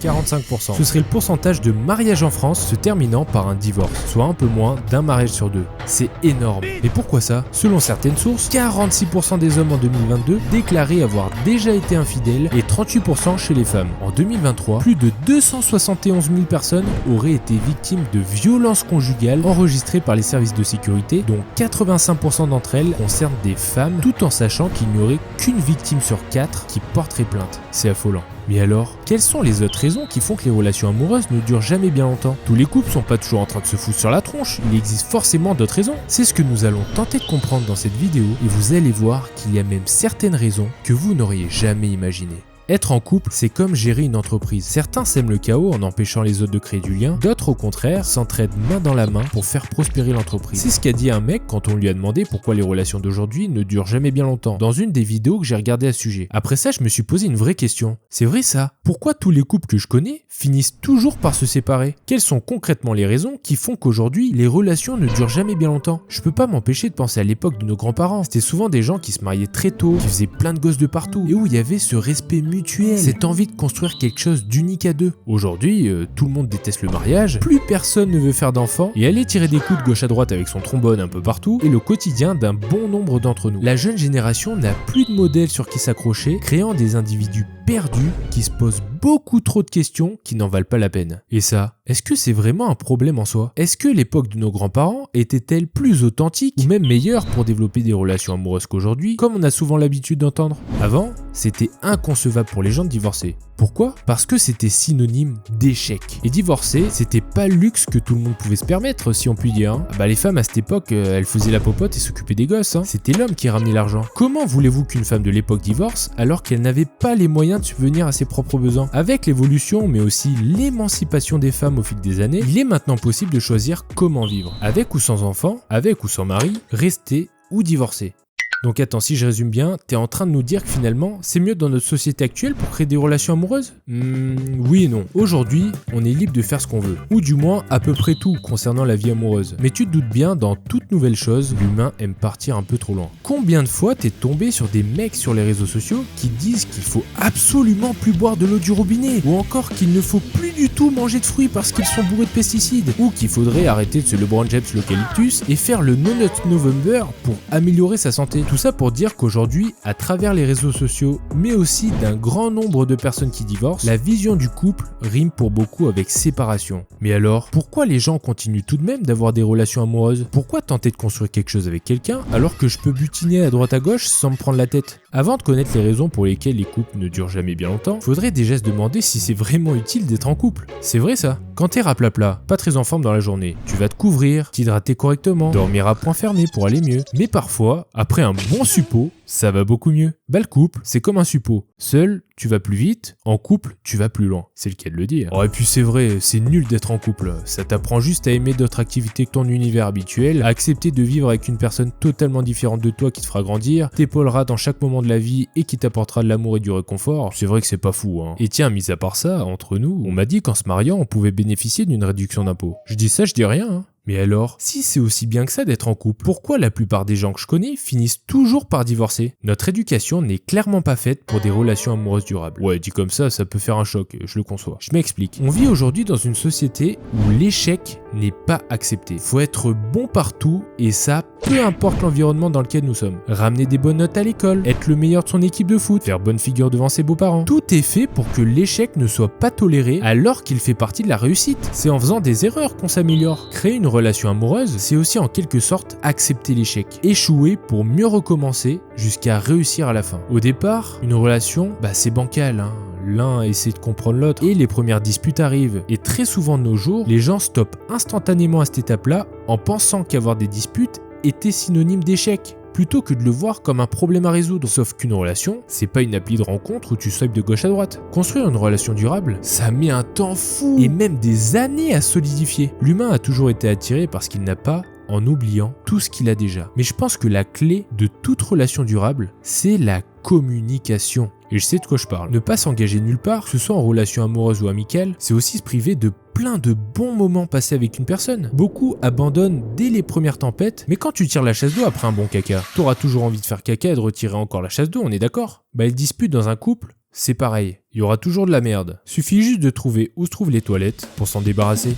45%. Ce serait le pourcentage de mariages en France se terminant par un divorce, soit un peu moins d'un mariage sur deux. C'est énorme. Mais pourquoi ça? Selon certaines sources, 46% des hommes en 2022 déclaraient avoir déjà été infidèles et 38% chez les femmes. En 2023, plus de 271 000 personnes auraient été victimes de violences conjugales enregistrées par les services de sécurité, dont 85% d'entre elles concernent des femmes, tout en sachant qu'il n'y aurait qu'une victime sur 4 qui porterait plainte. C'est affolant. Mais alors, quelles sont les autres raisons qui font que les relations amoureuses ne durent jamais bien longtemps? Tous les couples sont pas toujours en train de se foutre sur la tronche, il existe forcément d'autres raisons. C'est ce que nous allons tenter de comprendre dans cette vidéo et vous allez voir qu'il y a même certaines raisons que vous n'auriez jamais imaginées. Être en couple, c'est comme gérer une entreprise. Certains sèment le chaos en empêchant les autres de créer du lien, d'autres au contraire s'entraident main dans la main pour faire prospérer l'entreprise. C'est ce qu'a dit un mec quand on lui a demandé pourquoi les relations d'aujourd'hui ne durent jamais bien longtemps, dans une des vidéos que j'ai regardées à ce sujet. Après ça, je me suis posé une vraie question. C'est vrai ça? Pourquoi tous les couples que je connais finissent toujours par se séparer? Quelles sont concrètement les raisons qui font qu'aujourd'hui, les relations ne durent jamais bien longtemps? Je peux pas m'empêcher de penser à l'époque de nos grands-parents. C'était souvent des gens qui se mariaient très tôt, qui faisaient plein de gosses de partout, et où il y avait ce respect mutuel, cette envie de construire quelque chose d'unique à deux. Aujourd'hui, tout le monde déteste le mariage, plus personne ne veut faire d'enfants, et aller tirer des coups de gauche à droite avec son trombone un peu partout est le quotidien d'un bon nombre d'entre nous. La jeune génération n'a plus de modèle sur qui s'accrocher, créant des individus perdus qui se posent beaucoup trop de questions qui n'en valent pas la peine. Et ça, est-ce que c'est vraiment un problème en soi? Est-ce que l'époque de nos grands-parents était-elle plus authentique ou même meilleure pour développer des relations amoureuses qu'aujourd'hui, comme on a souvent l'habitude d'entendre? Avant, c'était inconcevable pour les gens de divorcer. Pourquoi? Parce que c'était synonyme d'échec. Et divorcer, c'était pas le luxe que tout le monde pouvait se permettre, si on peut dire. Hein. Les femmes à cette époque, elles faisaient la popote et s'occupaient des gosses. Hein. C'était l'homme qui ramenait l'argent. Comment voulez-vous qu'une femme de l'époque divorce alors qu'elle n'avait pas les moyens de subvenir à ses propres besoins? Avec l'évolution, mais aussi l'émancipation des femmes au fil des années, il est maintenant possible de choisir comment vivre. Avec ou sans enfants, avec ou sans mari, rester ou divorcer. Donc attends, si je résume bien, t'es en train de nous dire que finalement, c'est mieux dans notre société actuelle pour créer des relations amoureuses? Oui et non. Aujourd'hui, on est libre de faire ce qu'on veut. Ou du moins, à peu près tout concernant la vie amoureuse. Mais tu te doutes bien, dans toute nouvelle chose, l'humain aime partir un peu trop loin. Combien de fois t'es tombé sur des mecs sur les réseaux sociaux qui disent qu'il faut absolument plus boire de l'eau du robinet, ou encore qu'il ne faut plus du tout manger de fruits parce qu'ils sont bourrés de pesticides, ou qu'il faudrait arrêter de se LeBron James l'eucalyptus et faire le No Nut November pour améliorer sa santé. Tout ça pour dire qu'aujourd'hui, à travers les réseaux sociaux, mais aussi d'un grand nombre de personnes qui divorcent, la vision du couple rime pour beaucoup avec séparation. Mais alors, pourquoi les gens continuent tout de même d'avoir des relations amoureuses? Pourquoi tenter de construire quelque chose avec quelqu'un alors que je peux butiner à droite à gauche sans me prendre la tête? Avant de connaître les raisons pour lesquelles les couples ne durent jamais bien longtemps, faudrait déjà se demander si c'est vraiment utile d'être en couple. C'est vrai ça. Quand t'es raplapla, pas très en forme dans la journée, tu vas te couvrir, t'hydrater correctement, dormir à point fermé pour aller mieux. Mais parfois, après un bon suppôt, ça va beaucoup mieux. Le couple, c'est comme un suppôt. Seul, tu vas plus vite. En couple, tu vas plus loin. C'est le cas de le dire. Oh, et puis c'est vrai, c'est nul d'être en couple. Ça t'apprend juste à aimer d'autres activités que ton univers habituel, à accepter de vivre avec une personne totalement différente de toi qui te fera grandir, t'épaulera dans chaque moment de la vie et qui t'apportera de l'amour et du réconfort. C'est vrai que c'est pas fou, hein. Et tiens, mis à part ça, entre nous, on m'a dit qu'en se mariant, on pouvait bénéficier d'une réduction d'impôt. Je dis ça, je dis rien, hein. Mais alors, si c'est aussi bien que ça d'être en couple, pourquoi la plupart des gens que je connais finissent toujours par divorcer? Notre éducation n'est clairement pas faite pour des relations amoureuses durables. Ouais, dit comme ça peut faire un choc, je le conçois. Je m'explique. On vit aujourd'hui dans une société où l'échec n'est pas accepté. Faut être bon partout et ça, peu importe l'environnement dans lequel nous sommes. Ramener des bonnes notes à l'école, être le meilleur de son équipe de foot, faire bonne figure devant ses beaux-parents. Tout est fait pour que l'échec ne soit pas toléré alors qu'il fait partie de la réussite. C'est en faisant des erreurs qu'on s'améliore. Créer une relation amoureuse, c'est aussi en quelque sorte accepter l'échec. Échouer pour mieux recommencer jusqu'à réussir à la fin. Au départ, une relation, c'est bancal, hein. L'un essaie de comprendre l'autre et les premières disputes arrivent. Et très souvent de nos jours, les gens stoppent instantanément à cette étape-là en pensant qu'avoir des disputes était synonyme d'échec, plutôt que de le voir comme un problème à résoudre. Sauf qu'une relation, c'est pas une appli de rencontre où tu swipes de gauche à droite. Construire une relation durable, ça met un temps fou et même des années à solidifier. L'humain a toujours été attiré par ce qu'il n'a pas, en oubliant tout ce qu'il a déjà. Mais je pense que la clé de toute relation durable, c'est la communication. Et je sais de quoi je parle. Ne pas s'engager nulle part, que ce soit en relation amoureuse ou amicale, c'est aussi se priver de plein de bons moments passés avec une personne. Beaucoup abandonnent dès les premières tempêtes, mais quand tu tires la chasse d'eau après un bon caca, t'auras toujours envie de faire caca et de retirer encore la chasse d'eau, on est d'accord? Les disputes dans un couple, c'est pareil, il y aura toujours de la merde. Suffit juste de trouver où se trouvent les toilettes pour s'en débarrasser.